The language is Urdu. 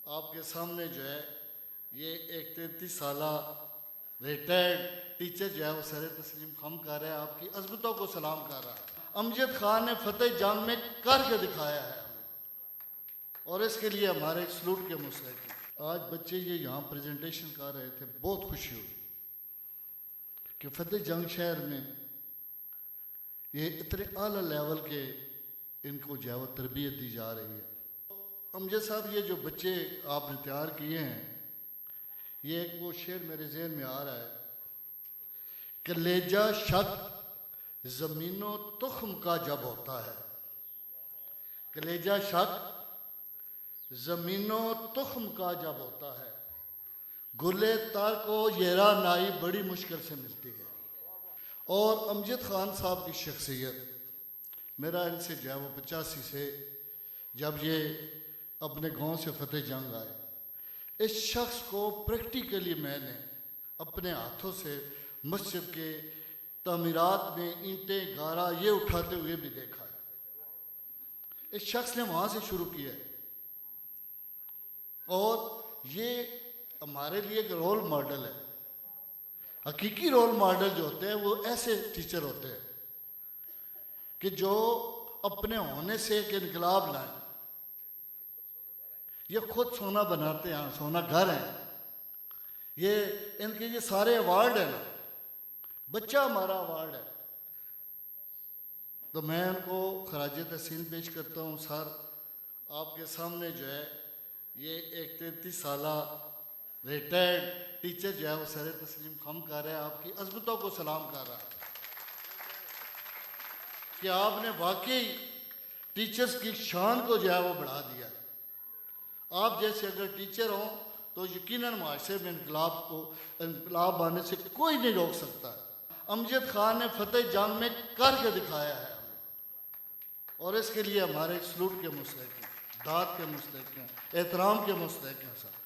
آپ کے سامنے جو ہے یہ ایک 33 سالہ ریٹائرڈ ٹیچر جو ہے وہ سر تسلیم خم کر رہا ہے، آپ کی عظمتوں کو سلام کر رہا ہے۔ امجد خان نے فتح جنگ میں کر کے دکھایا ہے اور اس کے لیے ہمارے سلوٹ کے مستحق ہیں۔ آج بچے یہ یہاں پریزنٹیشن کر رہے تھے، بہت خوشی ہوئی کہ فتح جنگ شہر میں یہ اتنے اعلیٰ لیول کے ان کو جو ہے وہ تربیت دی جا رہی ہے۔ امجد صاحب یہ جو بچے آپ نے تیار کیے ہیں، یہ ایک وہ شعر میرے ذہن میں آ رہا ہے، کلیجہ شک زمین و تخم کا جب ہوتا ہے، کلیجہ شک زمین و تخم کا جب ہوتا ہے، گلے تر کو یرا نائی بڑی مشکل سے ملتی ہے۔ اور امجد خان صاحب کی شخصیت، میرا ان سے جو ہے وہ 85 سے جب یہ اپنے گاؤں سے فتح جنگ آئے، اس شخص کو پریکٹیکلی میں نے اپنے ہاتھوں سے مسجد کے تعمیرات میں اینٹیں گارا یہ اٹھاتے ہوئے بھی دیکھا ہے۔ اس شخص نے وہاں سے شروع کیا ہے اور یہ ہمارے لیے ایک رول ماڈل ہے۔ حقیقی رول ماڈل جو ہوتے ہیں وہ ایسے ٹیچر ہوتے ہیں کہ جو اپنے ہونے سے ایک انقلاب لائیں۔ یہ خود سونا بناتے ہیں، سونا گھر ہیں، یہ ان کے یہ سارے ایوارڈ ہیں نا، بچہ ہمارا ایوارڈ ہے۔ تو میں ان کو خراج تحسین پیش کرتا ہوں۔ سر، آپ کے سامنے جو ہے یہ ایک 33 سالہ ریٹائرڈ ٹیچر جو ہے وہ سر تسلیم خم کر رہا ہے، آپ کی عظمتوں کو سلام کر رہا ہے کہ آپ نے واقعی ٹیچرز کی شان کو جو ہے وہ بڑھا دیا ہے۔ آپ جیسے اگر ٹیچر ہوں تو یقیناً معاشرے میں انقلاب آنے سے کوئی نہیں روک سکتا۔ امجد خان نے فتح جنگ میں کر کے دکھایا ہے اور اس کے لیے ہمارے سلوٹ کے مستحق ہیں، داد کے مستحق ہیں، احترام کے مستحق ہیں۔ سر